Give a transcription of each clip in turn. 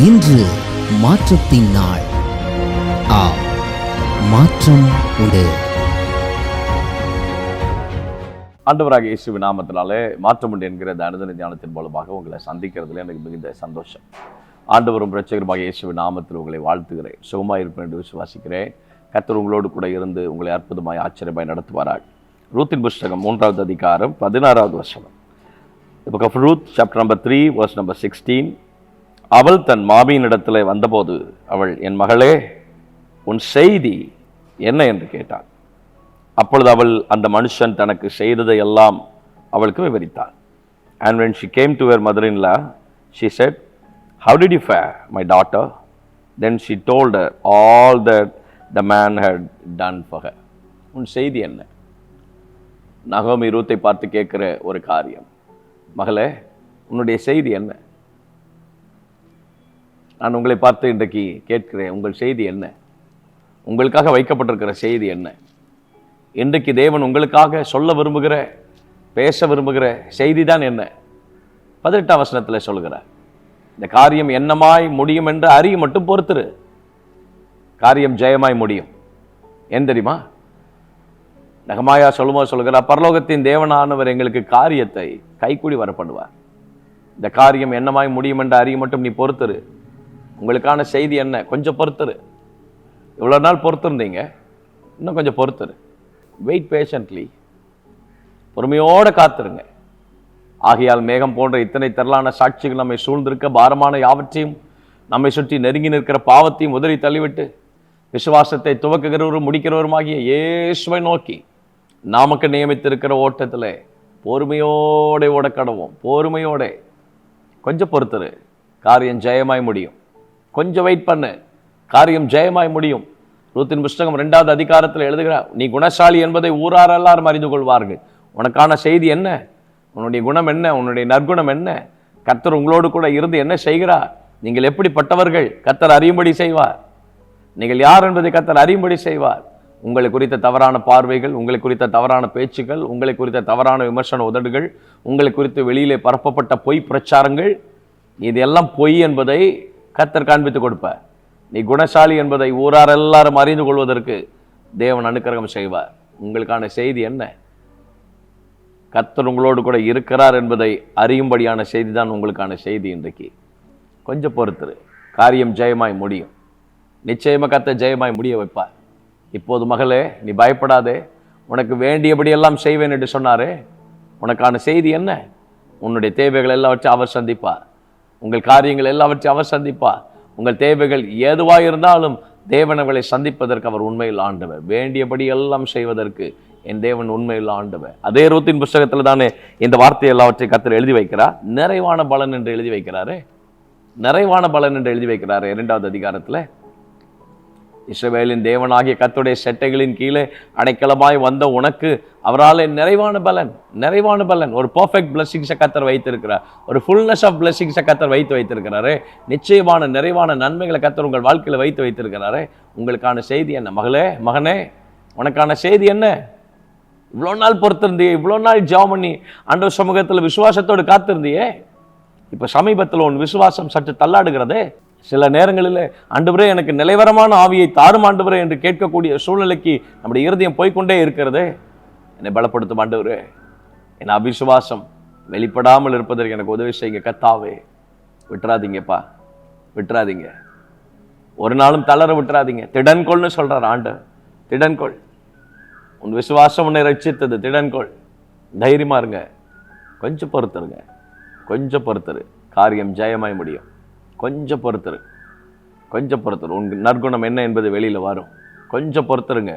இன்று மாற்றத்தின் நாள். மாற்றம் உண்டு. ஆண்டவராகிய இயேசுவின் நாமத்தினாலே மாற்றம் உண்டு என்கிற அனுதின ஞானத்தின் மூலமாக உங்களை சந்திக்கிறதுல எனக்கு மிகுந்த சந்தோஷம். ஆண்டவரும் இரட்சகருமாகிய இயேசுவின் நாமத்தில் உங்களை வாழ்த்துகிறேன். சுகமாக இருப்பேன் என்று விசுவாசிக்கிறேன். கர்த்தர் உங்களோடு கூட இருந்து உங்களை அற்புதமாய் ஆச்சரியமாய் நடத்துவாராக. ரூத்தின் புஸ்தகம் 3வது அதிகாரம் 16வது வசனம். The book of Ruth, chapter number 3, verse number 16. அவள் தன் மாமியின் இடத்துல வந்தபோது அவள், என் மகளே, உன் செய்தி என்ன என்று கேட்டாள். அப்பொழுது அவள் அந்த மனுஷன் தனக்கு செய்ததை எல்லாம் அவளுக்கு விவரித்தாள். And when she came to her mother-in-law, she said, how did you fare, my daughter? Then she told her all that the man had done for her. உன் செய்தி என்ன? நகோமி ரூத்தை பார்த்து கேட்கிற ஒரு காரியம். மகளே, உன்னுடைய செய்தி என்ன? நான் உங்களை பார்த்து இன்றைக்கு கேட்கிறேன், உங்கள் செய்தி என்ன? உங்களுக்காக வைக்கப்பட்டிருக்கிற செய்தி என்ன? இன்றைக்கு தேவன் உங்களுக்காக சொல்ல விரும்புகிற, பேச விரும்புகிற செய்தி தான் என்ன? 18ஆம் வசனத்தில் சொல்கிறார், இந்த காரியம் என்னமாய் முடியும் என்று அறிய மட்டும் பொறுத்திரு. காரியம் ஜெயமாய் முடியும். ஏன் தெரியுமா? நெகமாயா சொல்லுகிறார், பரலோகத்தின் தேவனானவர் எங்களுக்கு காரியத்தை கைக்கூடி வர பண்ணுவார். இந்த காரியம் என்னமாய் முடியும் என்று அறிய மட்டும் நீ பொறுத்திரு. உங்களுக்கான செய்தி என்ன? கொஞ்சம் பொறுத்துரு. இவ்வளோ நாள் பொறுத்திருந்தீங்க, இன்னும் கொஞ்சம் பொறுத்துரு. வெயிட் பேஷண்ட்லி, பொறுமையோடு காத்துருங்க. ஆகையால் மேகம் போன்ற இத்தனை திரளான சாட்சிகள் நம்மை சூழ்ந்திருக்க, பாரமான யாவற்றையும் நம்மை சுற்றி நெருங்கி நிற்கிற பாவத்தையும் உதறி தள்ளிவிட்டு விசுவாசத்தை துவக்குகிறவரும் முடிக்கிறவருமாகிய இயேசுவை நோக்கி நமக்கு நியமித்திருக்கிற ஓட்டத்தில் பொறுமையோட ஓட கடவோம். பொறுமையோட கொஞ்சம் பொறுத்துரு, காரியம் ஜெயமாய் முடியும். கொஞ்சம் வெயிட் பண்ணு, காரியம் ஜெயமாய் முடியும். ரூத்தின் புஸ்தகம் 2வது அதிகாரத்தில் எழுதுகிறார், நீ குணசாலி என்பதை ஊரார் எல்லாரும் அறிந்து கொள்வார்கள். உனக்கான செய்தி என்ன? உன்னுடைய குணம் என்ன? உன்னுடைய நற்குணம் என்ன? கர்த்தர் உங்களோடு கூட இருந்து என்ன செய்கிறார்? நீங்கள் எப்படிப்பட்டவர்கள் கர்த்தர் அறியும்படி செய்வார். நீங்கள் யார் என்பதை கர்த்தர் அறியும்படி செய்வார். உங்களை குறித்த தவறான பார்வைகள், உங்களை குறித்த தவறான பேச்சுக்கள், உங்களை குறித்த தவறான விமர்சன உதடுகள், உங்களை குறித்து வெளியிலே பரப்பப்பட்ட பொய் பிரச்சாரங்கள், இதெல்லாம் பொய் என்பதை கர்த்தர் காண்பித்து கொடுப்பார். நீ குணசாலி என்பதை ஊரார் எல்லாரும் அறிந்து கொள்வதற்கு தேவன் அனுக்கிரகம் செய்வார். உங்களுக்கான செய்தி என்ன? கர்த்தர் உங்களோடு கூட இருக்கிறார் என்பதை அறியும்படியான செய்தி தான் உங்களுக்கான செய்தி. இன்றைக்கு கொஞ்சம் பொறுத்துரு, காரியம் ஜெயமாய் முடியும். நிச்சயமாக கர்த்தர் ஜெயமாய் முடிய வைப்பார். இப்போது மகளே, நீ பயப்படாதே, உனக்கு வேண்டியபடியெல்லாம் செய்வேன் என்று சொன்னாரே, உனக்கான செய்தி என்ன? உன்னுடைய தேவைகள் எல்லாவற்றையும் அவர் சந்திப்பார். உங்கள் காரியங்கள் எல்லாவற்றையும் அவர் சந்திப்பார். உங்கள் தேவைகள் எதுவாக இருந்தாலும் தேவன் அவர்களை சந்திப்பதற்கு அவர் உண்மையில் ஆண்டவர். வேண்டியபடி எல்லாம் செய்வதற்கு என் தேவன் உண்மையில் ஆண்டவர். அதே ரூத்தின் புஸ்தகத்தில் தானே இந்த வார்த்தை எல்லாவற்றையும் கர்த்தர் எழுதி வைக்கிறார். நிறைவான பலன் என்று எழுதி வைக்கிறாரே, நிறைவான பலன் என்று எழுதி வைக்கிறாரு 2வது அதிகாரத்தில். இஸ்ரவேலின் தேவனாகிய கர்த்தருடைய செட்டைகளின் கீழே அடைக்கலமாய் வந்த உனக்கு அவரால் நிறைவான பலன், நிறைவான பலன், ஒரு பர்ஃபெக்ட் பிளஸிங்ஸை கர்த்தர் வைத்திருக்கிறார். ஒரு ஃபுல்னஸ் ஆஃப் பிளஸிங்ஸை கர்த்தர் வைத்திருக்கிறாரு. நிச்சயமான நிறைவான நன்மைகளை கர்த்தர் உங்கள் வாழ்க்கையில் வைத்திருக்கிறாரு. உங்களுக்கான செய்தி என்ன? மகளே, மகனே, உனக்கான செய்தி என்ன? இவ்வளோ நாள் பொறுத்திருந்தியே, இவ்வளோ நாள் ஜெபம் பண்ணி ஆண்டவர் சமூகத்தில் விசுவாசத்தோடு காத்திருந்தியே, இப்போ சமீபத்தில் உன் விசுவாசம் சற்று தள்ளாடுகிறதே. சில நேரங்களில் ஆண்டவரே எனக்கு நிலைவரமான ஆவியை தாரும் ஆண்டவரே என்று கேட்கக்கூடிய சூழ்நிலைக்கு நம்முடைய இருதயம் போய்கொண்டே இருக்கிறது. என்னை பலப்படுத்தும் ஆண்டவரே, என் அவிசுவாசம் வெளிப்படாமல் இருப்பதற்கு எனக்கு உதவி செய்யுங்க கர்த்தாவே. விட்டுறாதீங்கப்பா, விட்டுறாதீங்க, ஒரு நாளும் தளர விட்டுறாதீங்க. திடன்கொள்னு சொல்றார் ஆண்டவர். திடன்கொள், உன் விசுவாசம் உன்னை ரட்சித்தது. திடன்கொள், தைரியமா இருங்க. கொஞ்சம் பொறுத்துருங்க, கொஞ்சம் பொறுத்துரு, காரியம் ஜெயமாய் முடியும். கொஞ்சம் பொறுத்துரு, கொஞ்சம் பொறுத்துரு. உங்கள் நற்குணம் என்ன என்பது வெளியில் வரும். கொஞ்சம் பொறுத்துருங்க,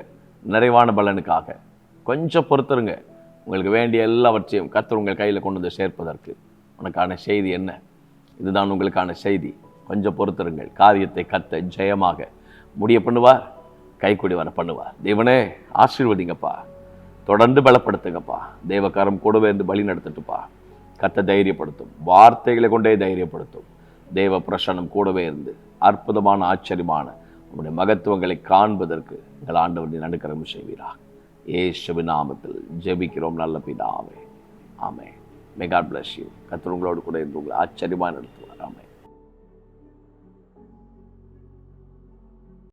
நிறைவான பலனுக்காக கொஞ்சம் பொறுத்துருங்க. உங்களுக்கு வேண்டிய எல்லாவற்றையும் கர்த்தர் உங்கள் கையில் கொண்டு வந்து சேர்ப்பதற்கு உனக்கான செய்தி என்ன? இதுதான் உங்களுக்கான செய்தி. கொஞ்சம் பொறுத்துருங்கள். காரியத்தை கர்த்தர் ஜெயமாக முடிய பண்ணுவார், கைக்கூடி வர பண்ணுவார். தேவனே, ஆசீர்வதிங்கப்பா, தொடர்ந்து பலப்படுத்துங்கப்பா. தேவக்காரம் கூடவே இருந்து வழி நடத்திட்டுப்பா. கர்த்தர் தைரியப்படுத்தும், வார்த்தைகளை கொண்டே தைரியப்படுத்தும். தேவ பிரசன்னம் கூடவே இருந்து அற்புதமான ஆச்சரியமான நம்முடைய மகத்துவங்களை காண்பதற்கு எங்கள் ஆண்டவரின் அனுக்கிரகம் செய்வீராக. இயேசுவின் நாமத்தில் ஜெபிக்கிறோம் நல்ல பிதாவே, ஆமென். May God bless you. கர்த்தர் உங்களோடு கூட இருந்து உங்களை ஆச்சரியமாக நடத்துவார். ஆமென்.